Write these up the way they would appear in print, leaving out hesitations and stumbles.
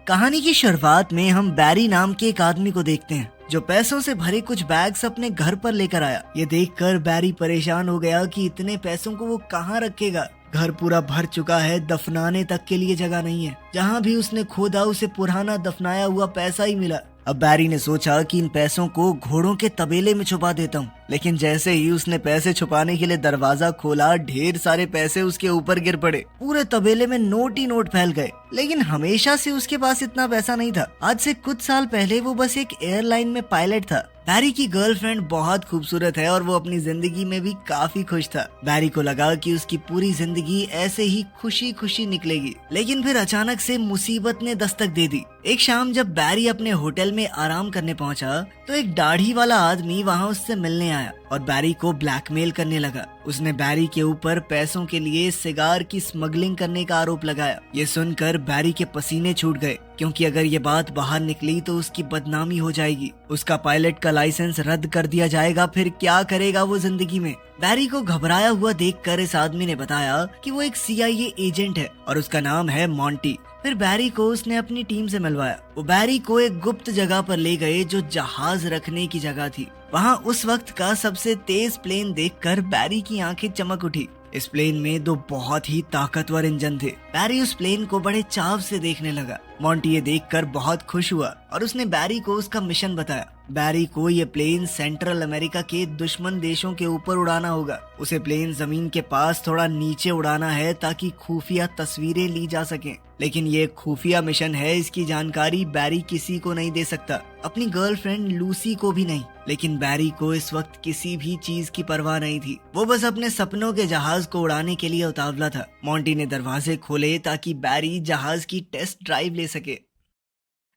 कहानी की शुरुआत में हम बैरी नाम के एक आदमी को देखते हैं जो पैसों से भरे कुछ बैग्स अपने घर पर लेकर आया। ये देखकर बैरी परेशान हो गया कि इतने पैसों को वो कहाँ रखेगा। घर पूरा भर चुका है, दफनाने तक के लिए जगह नहीं है। जहाँ भी उसने खोदा उसे पुराना दफनाया हुआ पैसा ही मिला। अब बैरी ने सोचा कि इन पैसों को घोड़ों के तबेले में छुपा देता हूँ। लेकिन जैसे ही उसने पैसे छुपाने के लिए दरवाजा खोला, ढेर सारे पैसे उसके ऊपर गिर पड़े। पूरे तबेले में नोट ही नोट फैल गए। लेकिन हमेशा से उसके पास इतना पैसा नहीं था। आज से कुछ साल पहले वो बस एक एयरलाइन में पायलट था। बैरी की गर्लफ्रेंड बहुत खूबसूरत है और वो अपनी जिंदगी में भी काफी खुश था। बैरी को लगा कि उसकी पूरी जिंदगी ऐसे ही खुशी खुशी निकलेगी। लेकिन फिर अचानक से मुसीबत ने दस्तक दे दी। एक शाम जब बैरी अपने होटल में आराम करने पहुंचा तो एक दाढ़ी वाला आदमी वहां उससे मिलने आया और बैरी को ब्लैकमेल करने लगा। उसने बैरी के ऊपर पैसों के लिए सिगार की स्मगलिंग करने का आरोप लगाया। ये सुनकर बैरी के पसीने छूट गए, क्योंकि अगर ये बात बाहर निकली तो उसकी बदनामी हो जाएगी। उसका पायलट का लाइसेंस रद्द कर दिया जाएगा। फिर क्या करेगा वो जिंदगी में। बैरी को घबराया हुआ देखकर इस आदमी ने बताया कि वो एक CIA एजेंट है और उसका नाम है मॉन्टी। फिर बैरी को उसने अपनी टीम से मिलवाया। वो बैरी को एक गुप्त जगह पर ले गए जो जहाज रखने की जगह थी। वहाँ उस वक्त का सबसे तेज प्लेन देखकर बैरी की आंखें चमक उठी। इस प्लेन में 2 बहुत ही ताकतवर इंजन थे। बैरी उस प्लेन को बड़े चाव से देखने लगा। मॉन्टी ये देखकर बहुत खुश हुआ और उसने बैरी को उसका मिशन बताया। बैरी को ये प्लेन सेंट्रल अमेरिका के दुश्मन देशों के ऊपर उड़ाना होगा। उसे प्लेन जमीन के पास थोड़ा नीचे उड़ाना है ताकि खुफिया तस्वीरें ली जा सकें। लेकिन ये खुफिया मिशन है, इसकी जानकारी बैरी किसी को नहीं दे सकता, अपनी गर्लफ्रेंड लूसी को भी नहीं। लेकिन बैरी को इस वक्त किसी भी चीज की परवाह नहीं थी। वो बस अपने सपनों के जहाज को उड़ाने के लिए उतावला था। मॉन्टी ने दरवाजे खोले ताकि बैरी जहाज की टेस्ट ड्राइव ले सके।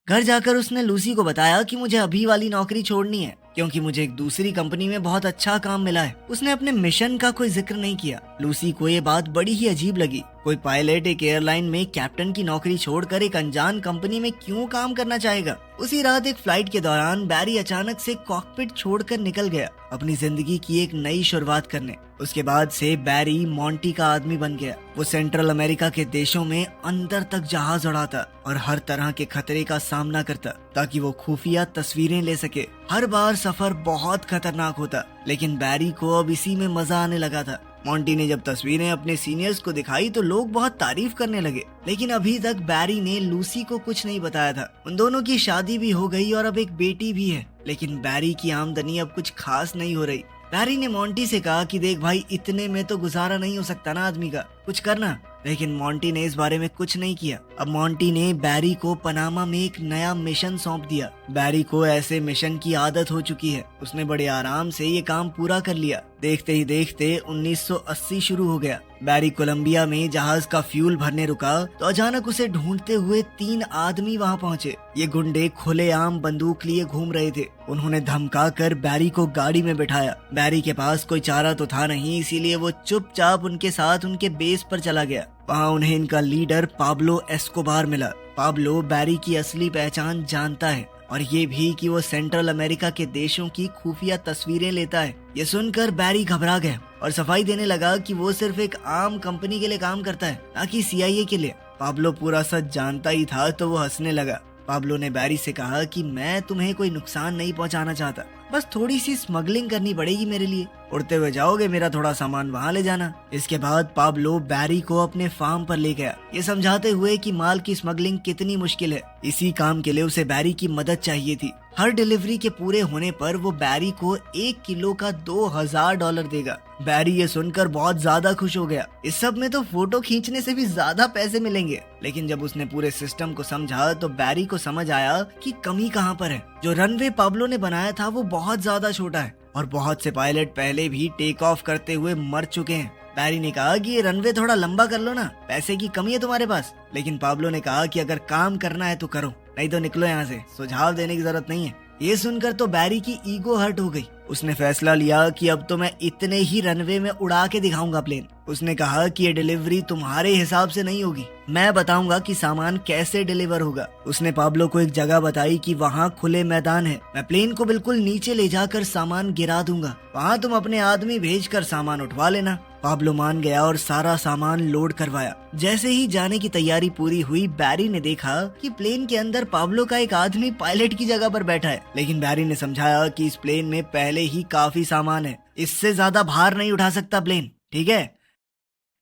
घर जाकर उसने लूसी को बताया कि मुझे अभी वाली नौकरी छोड़नी है क्योंकि मुझे एक दूसरी कंपनी में बहुत अच्छा काम मिला है। उसने अपने मिशन का कोई जिक्र नहीं किया। लूसी को ये बात बड़ी ही अजीब लगी। कोई पायलट एक एयरलाइन में कैप्टन की नौकरी छोड़कर एक अनजान कंपनी में क्यों काम करना चाहेगा। उसी रात एक फ्लाइट के दौरान बैरी अचानक से कॉकपिट छोड़कर निकल गया अपनी जिंदगी की एक नई शुरुआत करने। उसके बाद से बैरी मॉन्टी का आदमी बन गया। वो सेंट्रल अमेरिका के देशों में अंदर तक जहाज उड़ाता और हर तरह के खतरे का सामना करता ताकि वो खुफिया तस्वीरें ले सके। हर बार सफर बहुत खतरनाक होता, लेकिन बैरी को अब इसी में मजा आने लगा था। मॉन्टी ने जब तस्वीरें अपने सीनियर्स को दिखाई तो लोग बहुत तारीफ करने लगे। लेकिन अभी तक बैरी ने लूसी को कुछ नहीं बताया था। उन दोनों की शादी भी हो गई और अब एक बेटी भी है। लेकिन बैरी की आमदनी अब कुछ खास नहीं हो रही। बैरी ने मॉन्टी से कहा कि देख भाई, इतने में तो गुजारा नहीं हो सकता ना आदमी का, कुछ करना। लेकिन मॉन्टी ने इस बारे में कुछ नहीं किया। अब मॉन्टी ने बैरी को पनामा में एक नया मिशन सौंप दिया। बैरी को ऐसे मिशन की आदत हो चुकी है। उसने बड़े आराम से ये काम पूरा कर लिया। देखते ही देखते 1980 शुरू हो गया। बैरी कोलंबिया में जहाज का फ्यूल भरने रुका तो अचानक उसे ढूंढते हुए 3 आदमी वहां पहुंचे। ये गुंडे खुलेआम बंदूक लिए घूम रहे थे। उन्होंने धमका कर बैरी को गाड़ी में बिठाया। बैरी के पास कोई चारा तो था नहीं, इसीलिए वो चुपचाप उनके साथ उनके बेस पर चला गया। वहाँ उन्हें इनका लीडर पाब्लो एस्कोबार मिला। पाब्लो बैरी की असली पहचान जानता है और ये भी कि वो सेंट्रल अमेरिका के देशों की खुफिया तस्वीरें लेता है। ये सुनकर बैरी घबरा गया और सफाई देने लगा कि वो सिर्फ एक आम कंपनी के लिए काम करता है, ना कि CIA के लिए। पाब्लो पूरा सच जानता ही था तो वो हंसने लगा। पाब्लो ने बैरी से कहा कि मैं तुम्हें कोई नुकसान नहीं पहुंचाना चाहता, बस थोड़ी सी स्मगलिंग करनी पड़ेगी मेरे लिए। उड़ते हुए जाओगे, मेरा थोड़ा सामान वहां ले जाना। इसके बाद पाब्लो बैरी को अपने फार्म पर ले गया, ये समझाते हुए कि माल की स्मगलिंग कितनी मुश्किल है। इसी काम के लिए उसे बैरी की मदद चाहिए थी। हर डिलीवरी के पूरे होने पर वो बैरी को 1 किलो का $2000 देगा। बैरी ये सुनकर बहुत ज्यादा खुश हो गया। इस सब में तो फोटो खींचने से भी ज्यादा पैसे मिलेंगे। लेकिन जब उसने पूरे सिस्टम को समझा तो बैरी को समझ आया कि कमी कहाँ पर है। जो रनवे पाब्लो ने बनाया था वो बहुत ज्यादा छोटा है और बहुत से पायलट पहले भी टेक ऑफ करते हुए मर चुके हैं। बैरी ने कहा कि ये रनवे थोड़ा लंबा कर लो ना, पैसे की कमी है तुम्हारे पास। लेकिन पाब्लो ने कहा कि अगर काम करना है तो करो, नहीं तो निकलो यहाँ से, सुझाव देने की जरूरत नहीं है। ये सुनकर तो बैरी की ईगो हर्ट हो गई। उसने फैसला लिया कि अब तो मैं इतने ही रनवे में उड़ा के दिखाऊंगा प्लेन। उसने कहा कि ये डिलीवरी तुम्हारे हिसाब से नहीं होगी, मैं बताऊंगा कि सामान कैसे डिलीवर होगा। उसने पाब्लो को एक जगह बताई कि वहाँ खुले मैदान है, मैं प्लेन को बिल्कुल नीचे ले जाकर सामान गिरा दूंगा, वहाँ तुम अपने आदमी भेजकर सामान उठवा लेना। पाब्लो मान गया और सारा सामान लोड करवाया। जैसे ही जाने की तैयारी पूरी हुई, बैरी ने देखा कि प्लेन के अंदर पाब्लो का एक आदमी पायलट की जगह पर बैठा है। लेकिन बैरी ने समझाया कि इस प्लेन में पहले ही काफी सामान है, इससे ज्यादा भार नहीं उठा सकता प्लेन, ठीक है,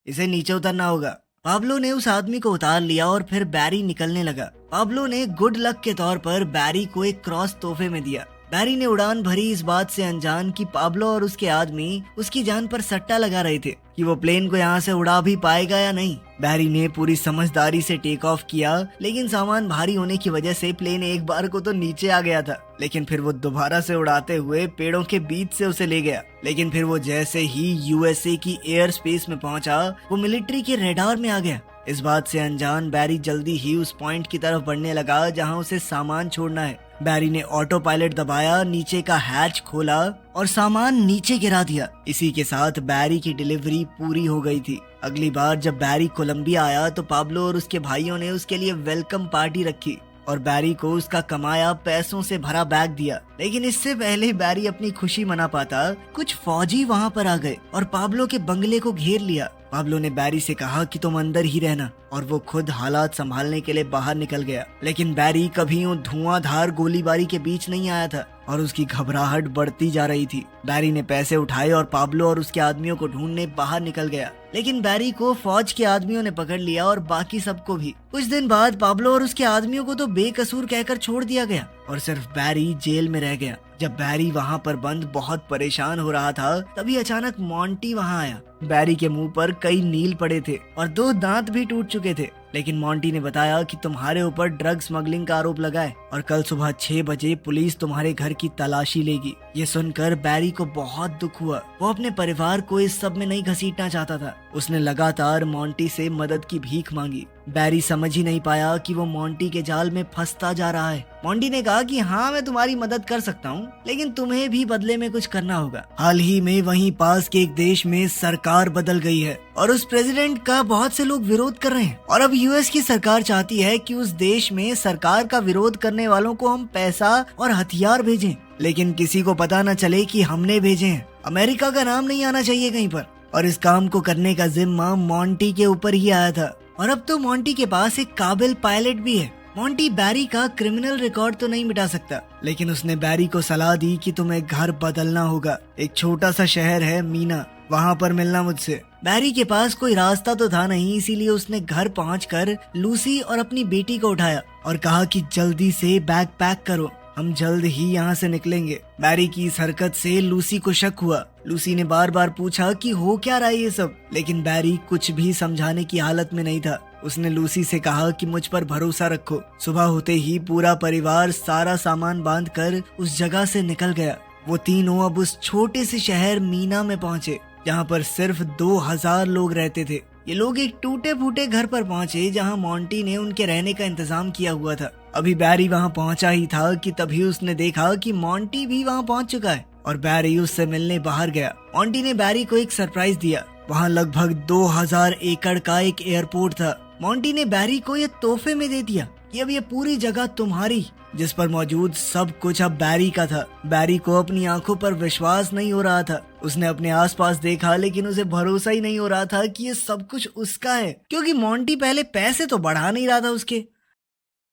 इसे नीचे उतरना होगा। पाब्लो ने उस आदमी को उतार लिया और फिर बैरी निकलने लगा। पाब्लो ने गुड लक के तौर पर बैरी को एक क्रॉस तोहफे में दिया। बैरी ने उड़ान भरी, इस बात से अनजान कि पाब्लो और उसके आदमी उसकी जान पर सट्टा लगा रहे थे कि वो प्लेन को यहाँ से उड़ा भी पाएगा या नहीं। बैरी ने पूरी समझदारी से टेक ऑफ किया, लेकिन सामान भारी होने की वजह से प्लेन एक बार को तो नीचे आ गया था, लेकिन फिर वो दोबारा से उड़ाते हुए पेड़ों के बीच से उसे ले गया। लेकिन फिर वो जैसे ही यूएसए की एयर स्पेस में पहुंचा, वो मिलिट्री के रेडार में आ गया। इस बात से अनजान बैरी जल्दी ही उस पॉइंट की तरफ बढ़ने लगा जहां उसे सामान छोड़ना है। बैरी ने ऑटो पायलट दबाया, नीचे का हैच खोला और सामान नीचे गिरा दिया। इसी के साथ बैरी की डिलीवरी पूरी हो गई थी। अगली बार जब बैरी कोलंबिया आया तो पाब्लो और उसके भाइयों ने उसके लिए वेलकम पार्टी रखी और बैरी को उसका कमाया पैसों से भरा बैग दिया। लेकिन इससे पहले बैरी अपनी खुशी मना पाता, कुछ फौजी वहाँ पर आ गए और पाब्लो के बंगले को घेर लिया। पाब्लो ने बैरी से कहा कि तुम अंदर ही रहना, और वो खुद हालात संभालने के लिए बाहर निकल गया। लेकिन बैरी कभी यूं धुआंधार गोलीबारी के बीच नहीं आया था और उसकी घबराहट बढ़ती जा रही थी। बैरी ने पैसे उठाए और पाब्लो और उसके आदमियों को ढूंढने बाहर निकल गया। लेकिन बैरी को फौज के आदमियों ने पकड़ लिया और बाकी सबको भी। कुछ दिन बाद पाब्लो और उसके आदमियों को तो बेकसूर कहकर छोड़ दिया गया और सिर्फ बैरी जेल में रह गया। जब बैरी वहाँ पर बंद बहुत परेशान हो रहा था, तभी अचानक मॉन्टी वहाँ आया। बैरी के मुंह पर कई नील पड़े थे और 2 दांत भी टूट चुके थे। लेकिन मॉन्टी ने बताया कि तुम्हारे ऊपर ड्रग स्मगलिंग का आरोप लगा है और कल सुबह 6 बजे पुलिस तुम्हारे घर की तलाशी लेगी। ये सुनकर बैरी को बहुत दुख हुआ। वो अपने परिवार को इस सब में नहीं घसीटना चाहता था। उसने लगातार मॉन्टी से मदद की भीख मांगी। बैरी समझ ही नहीं पाया कि वो मॉन्टी के जाल में फंसता जा रहा है। मॉन्टी ने कहा कि हाँ, मैं तुम्हारी मदद कर सकता हूँ, लेकिन तुम्हें भी बदले में कुछ करना होगा। हाल ही में वहीं पास के एक देश में सरकार बदल गई है और उस प्रेसिडेंट का बहुत से लोग विरोध कर रहे हैं और अब यूएस की सरकार चाहती है कि उस देश में सरकार का विरोध करने वालों को हम पैसा और हथियार भेजें, लेकिन किसी को पता न चले कि हमने भेजे हैं। अमेरिका का नाम नहीं आना चाहिए कहीं पर। और इस काम को करने का जिम्मा मॉन्टी के ऊपर ही आया था। और अब तो मॉन्टी के पास एक काबिल पायलट भी है। मॉन्टी बैरी का क्रिमिनल रिकॉर्ड तो नहीं मिटा सकता, लेकिन उसने बैरी को सलाह दी कि तुम्हें घर बदलना होगा। एक छोटा सा शहर है मीना, वहाँ पर मिलना मुझसे। बैरी के पास कोई रास्ता तो था नहीं, इसीलिए उसने घर पहुंचकर लूसी और अपनी बेटी को उठाया और कहा कि जल्दी से बैग पैक करो, हम जल्द ही यहाँ से निकलेंगे। बैरी की इस हरकत से लूसी को शक हुआ। लूसी ने बार बार पूछा कि हो क्या रहा है ये सब, लेकिन बैरी कुछ भी समझाने की हालत में नहीं था। उसने लूसी से कहा कि मुझ पर भरोसा रखो। सुबह होते ही पूरा परिवार सारा सामान बांधकर उस जगह से निकल गया। वो तीनों अब उस छोटे से शहर मीना में पहुंचे, जहाँ पर सिर्फ 2000 लोग रहते थे। ये लोग एक टूटे फूटे घर पर पहुंचे जहाँ मॉन्टी ने उनके रहने का इंतजाम किया हुआ था। अभी बैरी वहाँ पहुंचा ही था कि तभी उसने देखा कि मॉन्टी भी वहाँ पहुंच चुका है और बैरी उससे मिलने बाहर गया। मॉन्टी ने बैरी को एक सरप्राइज दिया। वहाँ लगभग 2000 एकड़ का एक एयरपोर्ट था। मॉन्टी ने बैरी को ये तोहफे में दे दिया कि अब ये पूरी जगह तुम्हारी, जिस पर मौजूद सब कुछ अब बैरी का था। बैरी को अपनी आंखों पर विश्वास नहीं हो रहा था। उसने अपने आसपास देखा, लेकिन उसे भरोसा ही नहीं हो रहा था कि ये सब कुछ उसका है, क्योंकि मॉन्टी पहले पैसे तो बढ़ा नहीं रहा था उसके।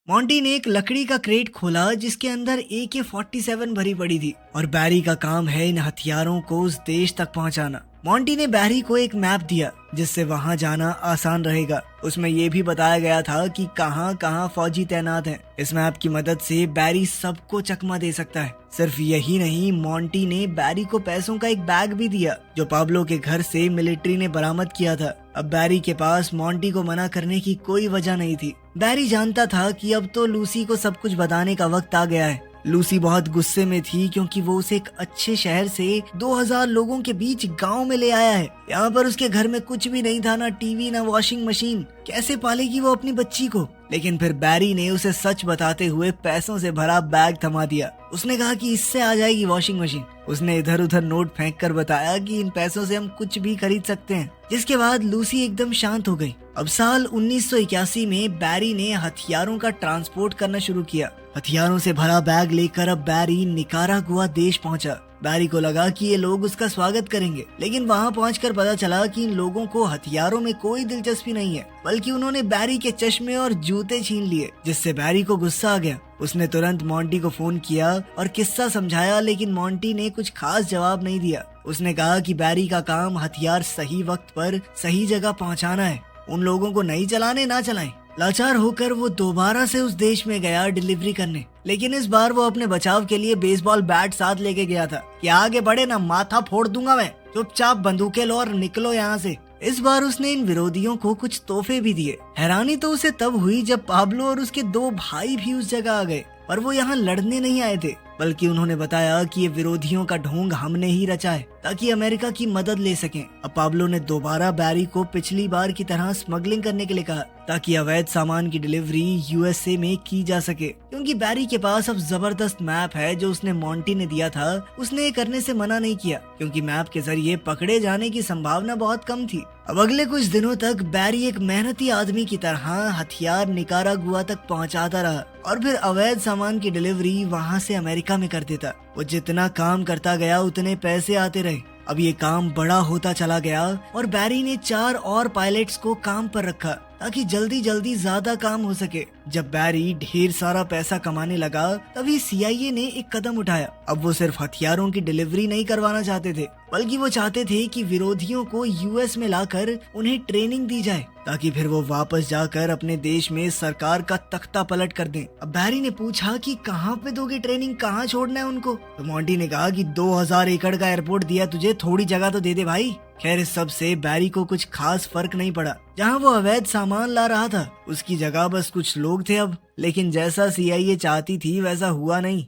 मॉन्टी ने एक लकड़ी का क्रेट खोला जिसके अंदर AK-47 भरी पड़ी थी और बैरी का काम है इन हथियारों को उस देश तक पहुंचाना। मॉन्टी ने बैरी को एक मैप दिया जिससे वहां जाना आसान रहेगा। उसमें ये भी बताया गया था कि कहां कहां फौजी तैनात हैं। इस मैप की मदद से बैरी सबको चकमा दे सकता है। सिर्फ यही नहीं, मॉन्टी ने बैरी को पैसों का एक बैग भी दिया जो पाब्लो के घर से मिलिट्री ने बरामद किया था। अब बैरी के पास मॉन्टी को मना करने की कोई वजह नहीं थी। बैरी जानता था कि अब तो लूसी को सब कुछ बताने का वक्त आ गया है। लूसी बहुत गुस्से में थी क्योंकि वो उसे एक अच्छे शहर से 2000 लोगों के बीच गांव में ले आया है। यहाँ पर उसके घर में कुछ भी नहीं था, ना टीवी ना वॉशिंग मशीन। कैसे पालेगी वो अपनी बच्ची को? लेकिन फिर बैरी ने उसे सच बताते हुए पैसों से भरा बैग थमा दिया। उसने कहा कि इससे आ जाएगी वॉशिंग मशीन। उसने इधर उधर नोट फेंक कर बताया कि इन पैसों से हम कुछ भी खरीद सकते हैं, जिसके बाद लूसी एकदम शांत हो गई। अब साल 1981 में बैरी ने हथियारों का ट्रांसपोर्ट करना शुरू किया। हथियारों से भरा बैग लेकर अब बैरी निकारागुआ देश पहुंचा। बैरी को लगा कि ये लोग उसका स्वागत करेंगे, लेकिन वहाँ पहुंचकर पता चला कि इन लोगों को हथियारों में कोई दिलचस्पी नहीं है, बल्कि उन्होंने बैरी के चश्मे और जूते छीन लिए, जिससे बैरी को गुस्सा आ गया। उसने तुरंत मोंटी को फोन किया और किस्सा समझाया, लेकिन मोंटी ने कुछ खास जवाब नहीं दिया। उसने कहा कि बैरी का काम हथियार सही वक्त पर सही जगह पहुंचाना है, उन लोगों को नहीं चलाने ना चलाएं। लाचार होकर वो दोबारा से उस देश में गया डिलीवरी करने, लेकिन इस बार वो अपने बचाव के लिए बेसबॉल बैट साथ लेके गया था कि आगे बढ़े ना माथा फोड़ दूंगा मैं, चुपचाप बंदूकें लो और निकलो यहाँ से। इस बार उसने इन विरोधियों को कुछ तोहफे भी दिए। हैरानी तो उसे तब हुई जब पाब्लो और उसके 2 भाई भी उस जगह आ गए, पर वो यहाँ लड़ने नहीं आए थे, बल्कि उन्होंने बताया कि ये विरोधियों का ढोंग हमने ही रचा है ताकि अमेरिका की मदद ले सकें। अब पाब्लो ने दोबारा बैरी को पिछली बार की तरह स्मगलिंग करने के लिए कहा ताकि अवैध सामान की डिलीवरी यूएसए में की जा सके, क्योंकि बैरी के पास अब जबरदस्त मैप है जो उसने मोंटी ने दिया था। उसने ये करने से मना नहीं किया क्योंकि मैप के जरिए पकड़े जाने की संभावना बहुत कम थी। अब अगले कुछ दिनों तक बैरी एक मेहनती आदमी की तरह हथियार निकारागुआ तक पहुंचाता रहा और फिर अवैध सामान की डिलीवरी वहां से अमेरिका में कर देता। वो जितना काम करता गया उतने पैसे आते रहे। अब ये काम बड़ा होता चला गया और बैरी ने 4 और पायलट्स को काम पर रखा ताकि जल्दी जल्दी ज्यादा काम हो सके। जब बैरी ढेर सारा पैसा कमाने लगा तभी सीआईए ने एक कदम उठाया। अब वो सिर्फ हथियारों की डिलीवरी नहीं करवाना चाहते थे, बल्कि वो चाहते थे कि विरोधियों को यूएस में लाकर उन्हें ट्रेनिंग दी जाए ताकि फिर वो वापस जाकर अपने देश में सरकार का तख्ता पलट कर दें। अब बैरी ने पूछा कि कहाँ पे दोगे ट्रेनिंग, कहाँ छोड़ना है उनको? तो मोंटी ने कहा कि 2000 एकड़ का एयरपोर्ट दिया तुझे, थोड़ी जगह तो दे दे भाई। खैर इस सब से बैरी को कुछ खास फर्क नहीं पड़ा। जहाँ वो अवैध सामान ला रहा था उसकी जगह बस कुछ लोग थे अब, लेकिन जैसा सीआईए चाहती थी वैसा हुआ नहीं।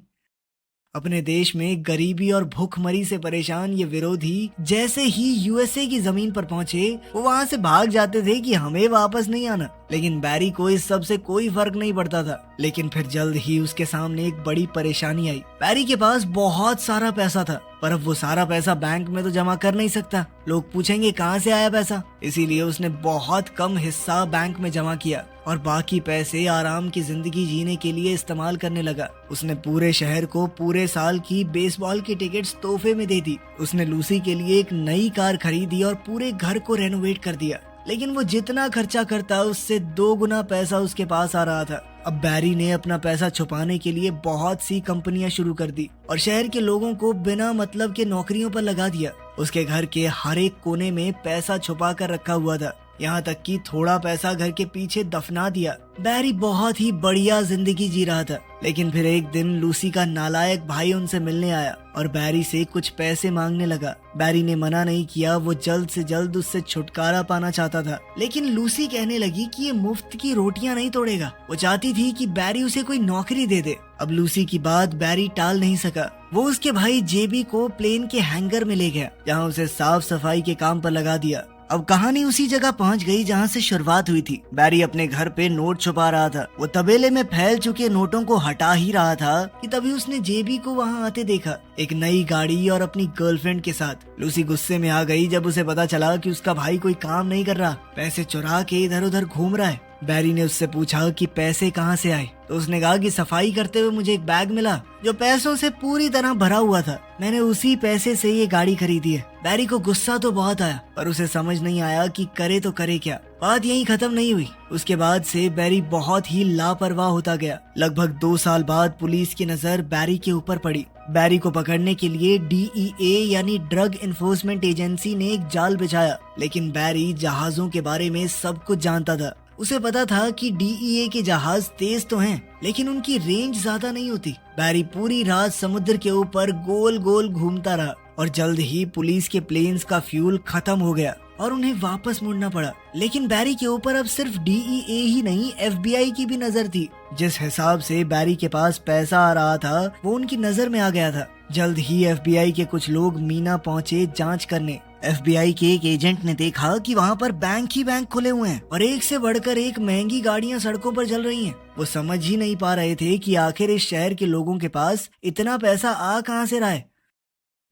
अपने देश में गरीबी और भूखमरी से परेशान ये विरोधी जैसे ही यूएसए की जमीन पर पहुंचे वो वहां से भाग जाते थे कि हमें वापस नहीं आना, लेकिन बैरी को इस सब से कोई फर्क नहीं पड़ता था। लेकिन फिर जल्द ही उसके सामने एक बड़ी परेशानी आई। बैरी के पास बहुत सारा पैसा था, पर अब वो सारा पैसा बैंक में तो जमा कर नहीं सकता, लोग पूछेंगे कहाँ से आया पैसा। इसीलिए उसने बहुत कम हिस्सा बैंक में जमा किया और बाकी पैसे आराम की जिंदगी जीने के लिए इस्तेमाल करने लगा। उसने पूरे शहर को पूरे साल की बेसबॉल की टिकट्स तोहफे में दे दी। उसने लूसी के लिए एक नई कार खरीदी और पूरे घर को रेनोवेट कर दिया, लेकिन वो जितना खर्चा करता उससे 2 गुना पैसा उसके पास आ रहा था। अब बैरी ने अपना पैसा छुपाने के लिए बहुत सी कंपनियां शुरू कर दी और शहर के लोगों को बिना मतलब के नौकरियों पर लगा दिया। उसके घर के हर एक कोने में पैसा छुपा कर रखा हुआ था, यहाँ तक कि थोड़ा पैसा घर के पीछे दफना दिया। बैरी बहुत ही बढ़िया जिंदगी जी रहा था, लेकिन फिर एक दिन लूसी का नालायक भाई उनसे मिलने आया और बैरी से कुछ पैसे मांगने लगा। बैरी ने मना नहीं किया, वो जल्द से जल्द उससे छुटकारा पाना चाहता था, लेकिन लूसी कहने लगी कि ये मुफ्त की रोटियां नहीं तोड़ेगा। वो चाहती थी कि बैरी उसे कोई नौकरी दे दे। अब लूसी की बात बैरी टाल नहीं सका। वो उसके भाई जेबी को प्लेन के हैंगर में ले गया, जहाँ उसे साफ सफाई के काम पर लगा दिया। अब कहानी उसी जगह पहुंच गई जहां से शुरुआत हुई थी। बैरी अपने घर पे नोट छुपा रहा था। वो तबेले में फैल चुके नोटों को हटा ही रहा था कि तभी उसने जेबी को वहां आते देखा, एक नई गाड़ी और अपनी गर्लफ्रेंड के साथ। लूसी गुस्से में आ गई जब उसे पता चला कि उसका भाई कोई काम नहीं कर रहा, पैसे चुरा के इधर उधर घूम रहा है। बैरी ने उससे पूछा कि पैसे कहाँ से आए, तो उसने कहा कि सफाई करते हुए मुझे एक बैग मिला जो पैसों से पूरी तरह भरा हुआ था, मैंने उसी पैसे से ये गाड़ी खरीदी है। बैरी को गुस्सा तो बहुत आया, पर उसे समझ नहीं आया कि करे तो करे क्या। बात यहीं खत्म नहीं हुई। उसके बाद से बैरी बहुत ही लापरवाह होता गया। लगभग 2 साल बाद पुलिस की नजर बैरी के ऊपर पड़ी। बैरी को पकड़ने के लिए DEA यानी ड्रग इन्फोर्समेंट एजेंसी ने एक जाल बिछाया, लेकिन बैरी जहाजों के बारे में सब कुछ जानता था। उसे पता था कि DEA के जहाज तेज तो हैं, लेकिन उनकी रेंज ज्यादा नहीं होती। बैरी पूरी रात समुद्र के ऊपर गोल गोल घूमता रहा और जल्द ही पुलिस के प्लेन्स का फ्यूल खत्म हो गया और उन्हें वापस मुड़ना पड़ा। लेकिन बैरी के ऊपर अब सिर्फ DEA ही नहीं, FBI की भी नजर थी। जिस हिसाब से बैरी के पास पैसा आ रहा था वो उनकी नजर में आ गया था। जल्द ही FBI के कुछ लोग मीना पहुंचे जांच करने। FBI के एक एजेंट ने देखा कि वहाँ पर बैंक ही बैंक खुले हुए हैं और एक से बढ़कर एक महंगी गाड़ियाँ सड़कों पर चल रही हैं। वो समझ ही नहीं पा रहे थे कि आखिर इस शहर के लोगों के पास इतना पैसा आ कहाँ से रहा है।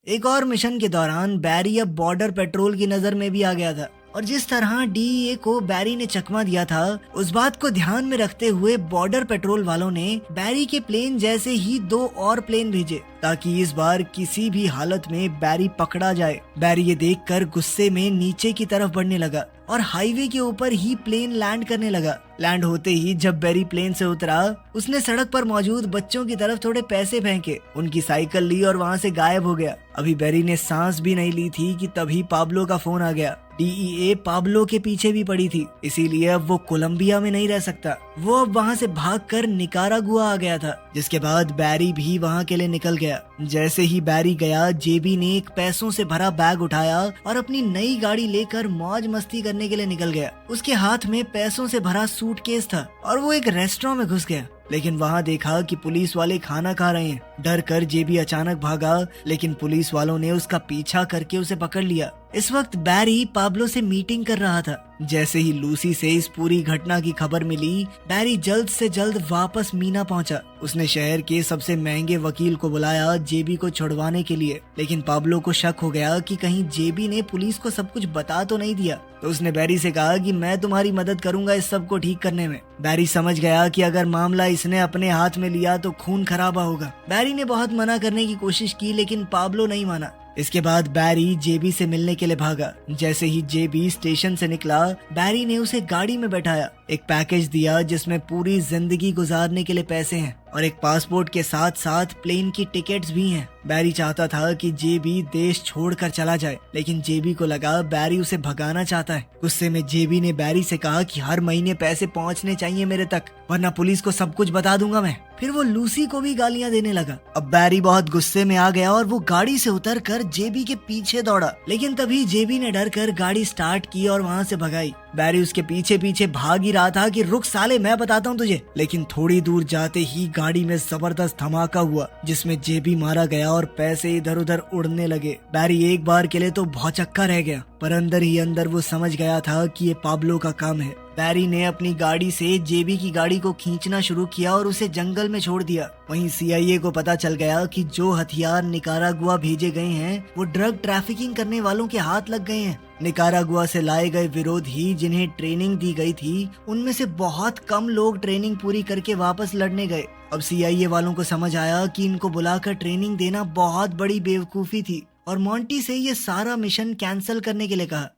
एक और मिशन के दौरान बैरी अब बॉर्डर पेट्रोल की नजर में भी आ गया था। और जिस तरह डीईए को बैरी ने चकमा दिया था, उस बात को ध्यान में रखते हुए बॉर्डर पेट्रोल वालों ने बैरी के प्लेन जैसे ही 2 और प्लेन भेजे ताकि इस बार किसी भी हालत में बैरी पकड़ा जाए। बैरी ये देखकर गुस्से में नीचे की तरफ बढ़ने लगा और हाईवे के ऊपर ही प्लेन लैंड करने लगा। लैंड होते ही जब बैरी प्लेन से उतरा, उसने सड़क पर मौजूद बच्चों की तरफ थोड़े पैसे फेंके, उनकी साइकिल ली और वहाँ से गायब हो गया। अभी बैरी ने सांस भी नहीं ली थी कि तभी पाब्लो का फोन आ गया। डीईए पाब्लो के पीछे भी पड़ी थी, इसीलिए अब वो कोलंबिया में नहीं रह सकता। वो अब वहाँ से भागकर निकारागुआ आ गया था, जिसके बाद बैरी भी वहाँ के लिए निकल गया। जैसे ही बैरी गया, जेबी ने एक पैसों से भरा बैग उठाया और अपनी नई गाड़ी लेकर मौज मस्ती करने के लिए निकल गया। उसके हाथ में पैसों से भरा सूटकेस था और वो एक रेस्टोरेंट में घुस गया, लेकिन वहाँ देखा कि पुलिस वाले खाना खा रहे हैं। डर कर जेबी अचानक भागा, लेकिन पुलिस वालों ने उसका पीछा करके उसे पकड़ लिया। इस वक्त बैरी पाब्लो से मीटिंग कर रहा था। जैसे ही लूसी से इस पूरी घटना की खबर मिली, बैरी जल्द से जल्द वापस मीना पहुंचा। उसने शहर के सबसे महंगे वकील को बुलाया जेबी को छुड़वाने के लिए, लेकिन पाब्लो को शक हो गया कि कहीं जेबी ने पुलिस को सब कुछ बता तो नहीं दिया। तो उसने बैरी से कहा कि मैं तुम्हारी मदद करूंगा इस सब को ठीक करने में। बैरी समझ गया कि अगर मामला इसने अपने हाथ में लिया तो खून खराबा होगा। बैरी ने बहुत मना करने की कोशिश की, लेकिन पाब्लो नहीं माना। इसके बाद बैरी जेबी से मिलने के लिए भागा। जैसे ही जेबी स्टेशन से निकला, बैरी ने उसे गाड़ी में बैठाया, एक पैकेज दिया जिसमें पूरी जिंदगी गुजारने के लिए पैसे हैं और एक पासपोर्ट के साथ साथ प्लेन की टिकट्स भी हैं। बैरी चाहता था कि जेबी देश छोड़कर चला जाए, लेकिन जेबी को लगा बैरी उसे भगाना चाहता है। गुस्से में जेबी ने बैरी से कहा कि हर महीने पैसे पहुंचने चाहिए मेरे तक, वरना पुलिस को सब कुछ बता दूंगा मैं। फिर वो लूसी को भी गालियां देने लगा। अब बैरी बहुत गुस्से में आ गया और वो गाड़ी से उतरकर जेबी के पीछे दौड़ा, लेकिन तभी जेबी ने डर कर गाड़ी स्टार्ट की और वहाँ से भगाई। बैरी उसके पीछे पीछे भाग ही रहा था कि रुक साले, मैं बताता हूँ तुझे। लेकिन थोड़ी दूर जाते ही गाड़ी में जबरदस्त धमाका हुआ, जिसमें जेबी मारा गया और पैसे इधर उधर उड़ने लगे। बैरी एक बार के लिए तो भौचक्का रह गया, पर अंदर ही अंदर वो समझ गया था कि ये पाब्लो का काम है। बैरी ने अपनी गाड़ी से जेबी की गाड़ी को खींचना शुरू किया और उसे जंगल में छोड़ दिया। वहीं सीआईए को पता चल गया कि जो हथियार निकारागुआ भेजे गए हैं वो ड्रग ट्रैफिकिंग करने वालों के हाथ लग गए हैं। निकारागुआ से लाए गए विरोधी जिन्हें ट्रेनिंग दी गई थी, उनमें से बहुत कम लोग ट्रेनिंग पूरी करके वापस लड़ने गए। अब सीआईए वालों को समझ आया कि इनको बुलाकर ट्रेनिंग देना बहुत बड़ी बेवकूफी थी और मॉन्टी से ये सारा मिशन कैंसिल करने के लिए कहा।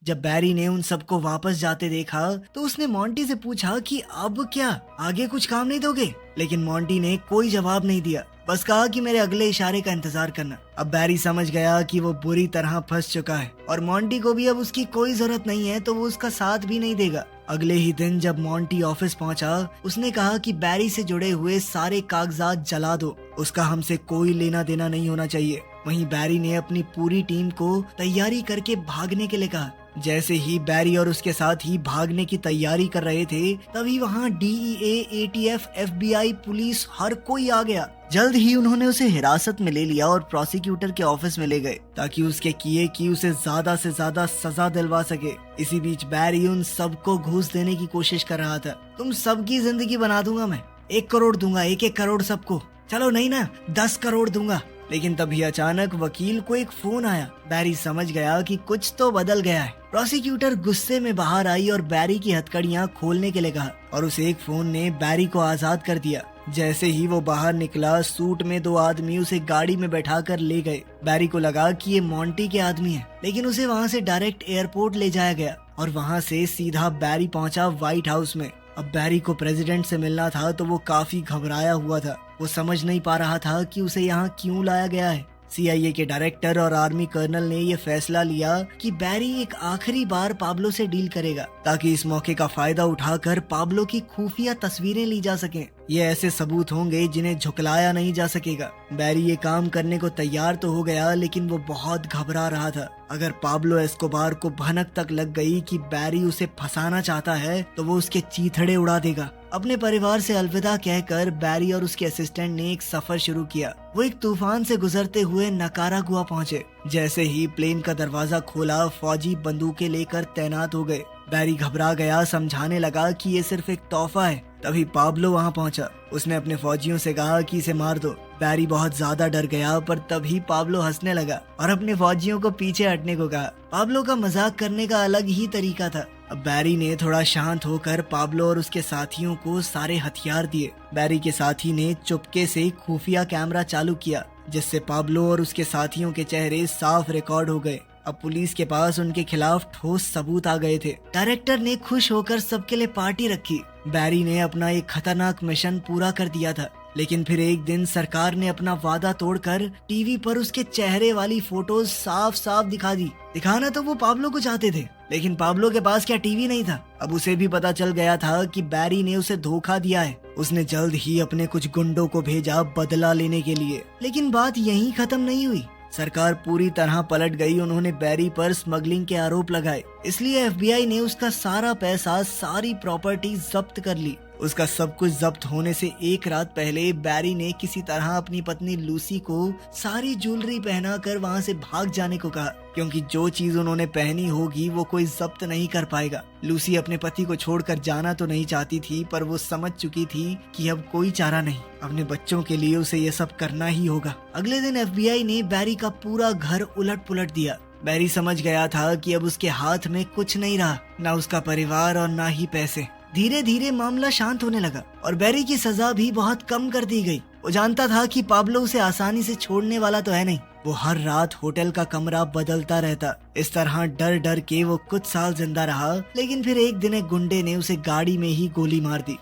जब बैरी ने उन सबको वापस जाते देखा तो उसने मॉन्टी से पूछा कि अब क्या, आगे कुछ काम नहीं दोगे? लेकिन मॉन्टी ने कोई जवाब नहीं दिया, बस कहा कि मेरे अगले इशारे का इंतजार करना। अब बैरी समझ गया कि वो बुरी तरह फंस चुका है और मॉन्टी को भी अब उसकी कोई जरूरत नहीं है, तो वो उसका साथ भी नहीं देगा। अगले ही दिन जब मॉन्टी ऑफिस पहुंचा, उसने कहा कि बैरी से जुड़े हुए सारे कागजात जला दो, उसका हमसे कोई लेना देना नहीं होना चाहिए। वहीं बैरी ने अपनी पूरी टीम को तैयारी करके भागने के लिए कहा। जैसे ही बैरी और उसके साथ ही भागने की तैयारी कर रहे थे, तभी वहाँ डीईए, एटीएफ, एफबीआई, पुलिस, हर कोई आ गया। जल्द ही उन्होंने उसे हिरासत में ले लिया और प्रोसिक्यूटर के ऑफिस में ले गए ताकि उसके किए की उसे ज्यादा से ज्यादा सजा दिलवा सके। इसी बीच बैरी उन सबको घूस देने की कोशिश कर रहा था। तुम सबकी जिंदगी बना दूंगा मैं, 1 करोड़ दूंगा, 1-1 करोड़ सबको। चलो नहीं ना, 10 करोड़ दूंगा। लेकिन तभी अचानक वकील को एक फोन आया। बैरी समझ गया कि कुछ तो बदल गया है। प्रोसिक्यूटर गुस्से में बाहर आई और बैरी की हथकड़ियां खोलने के लिए कहा और उस एक फोन ने बैरी को आजाद कर दिया। जैसे ही वो बाहर निकला, सूट में 2 आदमी उसे गाड़ी में बैठाकर ले गए। बैरी को लगा कि ये मॉन्टी के आदमी है, लेकिन उसे वहाँ से डायरेक्ट एयरपोर्ट ले जाया गया और वहाँ से सीधा बैरी पहुँचा व्हाइट हाउस में। अब बैरी को प्रेसिडेंट से मिलना था तो वो काफी घबराया हुआ था। वो समझ नहीं पा रहा था कि उसे यहाँ क्यों लाया गया है। सीआईए के डायरेक्टर और आर्मी कर्नल ने ये फैसला लिया कि बैरी एक आखिरी बार पाब्लो से डील करेगा ताकि इस मौके का फायदा उठाकर पाब्लो की खुफिया तस्वीरें ली जा सकें। ये ऐसे सबूत होंगे जिन्हें झुकलाया नहीं जा सकेगा। बैरी ये काम करने को तैयार तो हो गया, लेकिन वो बहुत घबरा रहा था। अगर पाब्लो एस्कोबार को भनक तक लग गई कि बैरी उसे फंसाना चाहता है तो वो उसके चीथड़े उड़ा देगा। अपने परिवार से अलविदा कहकर बैरी और उसके असिस्टेंट ने एक सफर शुरू किया। वो एक तूफान से गुजरते हुए निकारागुआ पहुंचे। जैसे ही प्लेन का दरवाजा खोला, फौजी बंदूकें लेकर तैनात हो गए। बैरी घबरा गया, समझाने लगा कि ये सिर्फ एक तोहफा है, तभी पाब्लो वहाँ पहुँचा। उसने अपने फौजियों से कहा कि इसे मार दो। बैरी बहुत ज्यादा डर गया, पर तभी पाब्लो हंसने लगा और अपने फौजियों को पीछे हटने को कहा। पाब्लो का मजाक करने का अलग ही तरीका था। अब बैरी ने थोड़ा शांत होकर पाब्लो और उसके साथियों को सारे हथियार दिए। बैरी के साथी ने चुपके से खुफिया कैमरा चालू किया, जिससे पाब्लो और उसके साथियों के चेहरे साफ रिकॉर्ड हो गए। अब पुलिस के पास उनके खिलाफ ठोस सबूत आ गए थे। डायरेक्टर ने खुश होकर सबके लिए पार्टी रखी। बैरी ने अपना एक खतरनाक मिशन पूरा कर दिया था, लेकिन फिर एक दिन सरकार ने अपना वादा तोड़कर टीवी पर उसके चेहरे वाली फोटोज साफ साफ दिखा दी। दिखाना तो वो पाब्लो को चाहते थे, लेकिन पाब्लो के पास क्या टीवी नहीं था। अब उसे भी पता चल गया था कि बैरी ने उसे धोखा दिया है। उसने जल्द ही अपने कुछ गुंडों को भेजा बदला लेने के लिए। लेकिन बात यहीं खत्म नहीं हुई। सरकार पूरी तरह पलट गई। उन्होंने बैरी पर स्मगलिंग के आरोप लगाए, इसलिए एफबीआई ने उसका सारा पैसा, सारी प्रॉपर्टी जब्त कर ली। उसका सब कुछ जब्त होने से एक रात पहले बैरी ने किसी तरह अपनी पत्नी लूसी को सारी ज्वेलरी पहनाकर वहां से भाग जाने को कहा, क्योंकि जो चीज उन्होंने पहनी होगी वो कोई जब्त नहीं कर पाएगा। लूसी अपने पति को छोड़कर जाना तो नहीं चाहती थी, पर वो समझ चुकी थी कि अब कोई चारा नहीं, अपने बच्चों के लिए उसे ये सब करना ही होगा। अगले दिन एफबीआई ने बैरी का पूरा घर उलट पुलट दिया। बैरी समझ गया था कि अब उसके हाथ में कुछ नहीं रहा, ना उसका परिवार और ना ही पैसे। धीरे धीरे मामला शांत होने लगा और बैरी की सजा भी बहुत कम कर दी गई। वो जानता था कि पाब्लो उसे आसानी से छोड़ने वाला तो है नहीं। वो हर रात होटल का कमरा बदलता रहता। इस तरह डर डर के वो कुछ साल जिंदा रहा, लेकिन फिर एक दिन एक गुंडे ने उसे गाड़ी में ही गोली मार दी।